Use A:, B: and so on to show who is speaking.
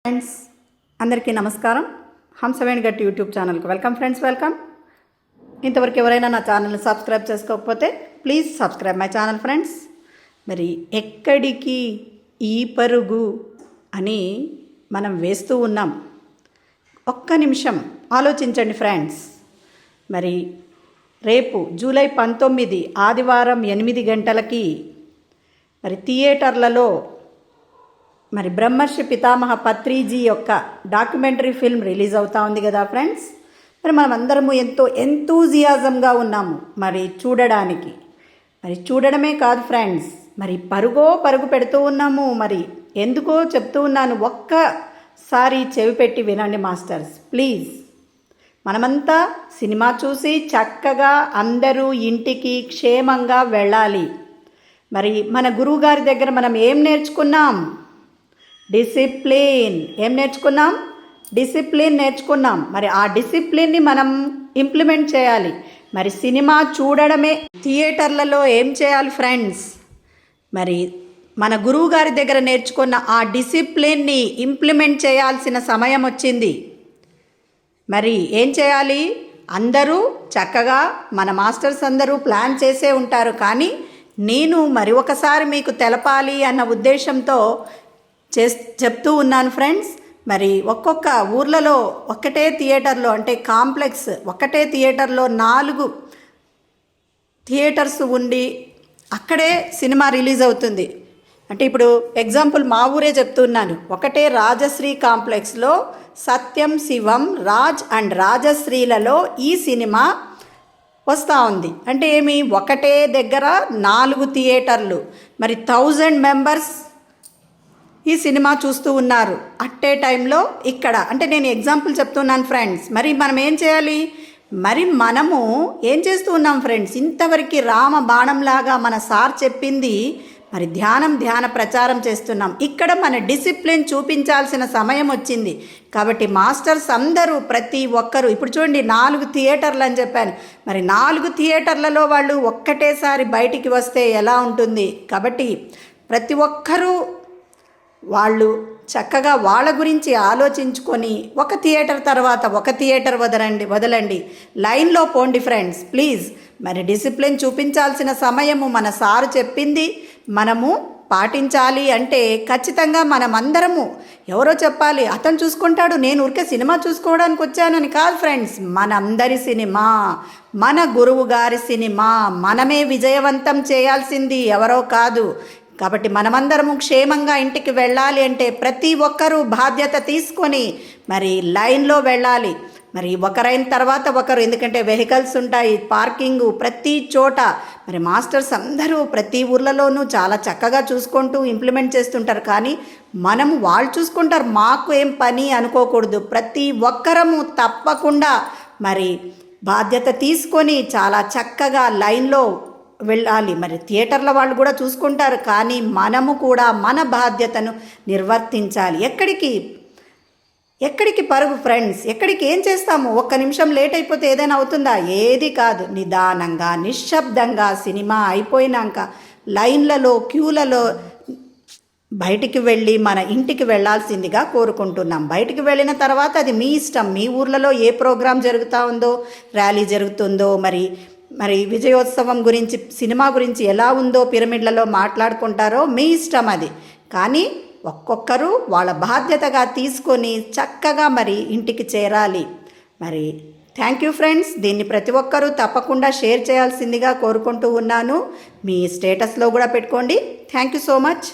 A: Friends అందరికీ నమస్కారం. హంసవేణి గట్టి యూట్యూబ్ ఛానల్కి వెల్కమ్ ఫ్రెండ్స్, వెల్కమ్. ఇంతవరకు ఎవరైనా నా ఛానల్ని సబ్స్క్రైబ్ చేసుకోకపోతే please subscribe my channel friends. మరి ఎక్కడికి ఈ పరుగు అని మనం వేస్తూ ఉన్నాం. ఒక్క నిమిషం ఆలోచించండి ఫ్రెండ్స్. మరి రేపు జూలై 19 ఆదివారం 8 గంటలకి మరి థియేటర్లలో మరి బ్రహ్మర్షి పితామహ పత్రిజీ యొక్క డాక్యుమెంటరీ ఫిల్మ్ రిలీజ్ అవుతా ఉంది కదా ఫ్రెండ్స్. మరి మనం అందరము ఎంతో ఎంతూజియాజంగా ఉన్నాము మరి చూడడానికి. మరి చూడడమే కాదు ఫ్రెండ్స్, మరి పరుగు పెడుతూ ఉన్నాము. మరి ఎందుకో చెప్తూ ఉన్నాను, ఒక్కసారి చెవి పెట్టి వినండి మాస్టర్స్ ప్లీజ్. మనమంతా సినిమా చూసి చక్కగా అందరూ ఇంటికి క్షేమంగా వెళ్ళాలి. మరి మన గురువుగారి దగ్గర మనం ఏం నేర్చుకున్నాం? డిసిప్లిన్. ఏం నేర్చుకున్నాం? డిసిప్లిన్ నేర్చుకున్నాం. మరి ఆ డిసిప్లిన్ని మనం ఇంప్లిమెంట్ చేయాలి. మరి సినిమా చూడడమే. థియేటర్లలో ఏం చేయాలి ఫ్రెండ్స్? మరి మన గురువు గారి దగ్గర నేర్చుకున్న ఆ డిసిప్లిన్ని ఇంప్లిమెంట్ చేయాల్సిన సమయం వచ్చింది. మరి ఏం చేయాలి? అందరూ చక్కగా మన మాస్టర్స్ అందరూ ప్లాన్ చేసే ఉంటారు, కానీ నేను మరి ఒకసారి మీకు తెలపాలి అన్న ఉద్దేశంతో చెప్తూ ఉన్నాను ఫ్రెండ్స్. మరి ఒక్కొక్క ఊర్లలో ఒక్కటే థియేటర్లో, అంటే కాంప్లెక్స్ ఒక్కటే థియేటర్లో 4 థియేటర్స్ ఉండి అక్కడే సినిమా రిలీజ్ అవుతుంది. అంటే ఇప్పుడు ఎగ్జాంపుల్ మా ఊరే చెప్తున్నాను. ఒకటే రాజశ్రీ కాంప్లెక్స్లో సత్యం, శివం, రాజ్ అండ్ రాజశ్రీలలో ఈ సినిమా వస్తూ ఉంది. అంటే ఏమి? ఒకటే దగ్గర 4 థియేటర్లు, మరి 1000 మెంబర్స్ ఈ సినిమా చూస్తూ ఉన్నారు అట్టే టైంలో ఇక్కడ. అంటే నేను ఎగ్జాంపుల్ చెప్తున్నాను ఫ్రెండ్స్. మరి మనం ఏం చేయాలి? మరి మనము ఏం చేస్తూ ఉన్నాం ఫ్రెండ్స్? ఇంతవరకు రామ బాణంలాగా మన సార్ చెప్పింది మరి ధ్యాన ప్రచారం చేస్తున్నాం. ఇక్కడ మన డిసిప్లిన్ చూపించాల్సిన సమయం వచ్చింది. కాబట్టి మాస్టర్స్ అందరూ ప్రతి ఒక్కరూ ఇప్పుడు చూడండి, 4 థియేటర్లు అని చెప్పాను. మరి 4 థియేటర్లలో వాళ్ళు ఒక్కటేసారి బయటికి వస్తే ఎలా ఉంటుంది? కాబట్టి ప్రతి ఒక్కరూ వాళ్ళు చక్కగా వాళ్ళ గురించి ఆలోచించుకొని ఒక థియేటర్ తర్వాత ఒక థియేటర్ వదలండి, లైన్లో పోండి ఫ్రెండ్స్ ప్లీజ్. మరి డిసిప్లిన్ చూపించాల్సిన సమయము మన సారు చెప్పింది మనము పాటించాలి. అంటే ఖచ్చితంగా మనమందరము, ఎవరో చెప్పాలి అతను చూసుకుంటాడు, నేను ఊరికే సినిమా చూసుకోవడానికి వచ్చానని కాదు ఫ్రెండ్స్. మనందరి సినిమా, మన గురువు గారి సినిమా, మనమే విజయవంతం చేయాల్సింది, ఎవరో కాదు. కాబట్టి మనమందరము క్షేమంగా ఇంటికి వెళ్ళాలి అంటే ప్రతి ఒక్కరూ బాధ్యత తీసుకొని మరి లైన్లో వెళ్ళాలి. మరి ఒకరైన తర్వాత ఒకరు, ఎందుకంటే వెహికల్స్ ఉంటాయి, పార్కింగు ప్రతి చోట. మరి మాస్టర్స్ అందరూ ప్రతి ఊర్లలోనూ చాలా చక్కగా చూసుకుంటూ ఇంప్లిమెంట్ చేస్తుంటారు, కానీ మనము వాళ్ళు చూసుకుంటారు మాకు ఏం పని అనుకోకూడదు. ప్రతి ఒక్కరము తప్పకుండా మరి బాధ్యత తీసుకొని చాలా చక్కగా లైన్లో వెళ్ళాలి. మరి థియేటర్ల వాళ్ళు కూడా చూసుకుంటారు, కానీ మనము కూడా మన బాధ్యతను నిర్వర్తించాలి. ఎక్కడికి పరుగు ఫ్రెండ్స్? ఎక్కడికి? ఏం చేస్తాము? ఒక్క నిమిషం లేట్ అయిపోతే ఏదైనా అవుతుందా? ఏది కాదు. నిదానంగా నిశ్శబ్దంగా సినిమా అయిపోయినాక లైన్లలో క్యూలలో బయటికి వెళ్ళి మన ఇంటికి వెళ్ళాల్సిందిగా కోరుకుంటున్నాం. బయటికి వెళ్ళిన తర్వాత అది మీ ఇష్టం. మీ ఊర్లలో ఏ ప్రోగ్రాం జరుగుతూ ఉందో, ర్యాలీ జరుగుతుందో, మరి విజయోత్సవం గురించి, సినిమా గురించి ఎలా ఉందో పిరమిడ్లలో మాట్లాడుకుంటారో మీ ఇష్టం అది. కానీ ఒక్కొక్కరు వాళ్ళ బాధ్యతగా తీసుకొని చక్కగా మరి ఇంటికి చేరాలి. మరి థ్యాంక్ యూ ఫ్రెండ్స్. దీన్ని ప్రతి ఒక్కరూ తప్పకుండా షేర్ చేయాల్సిందిగా కోరుకుంటూ ఉన్నాను. మీ స్టేటస్లో కూడా పెట్టుకోండి. Thank you so much.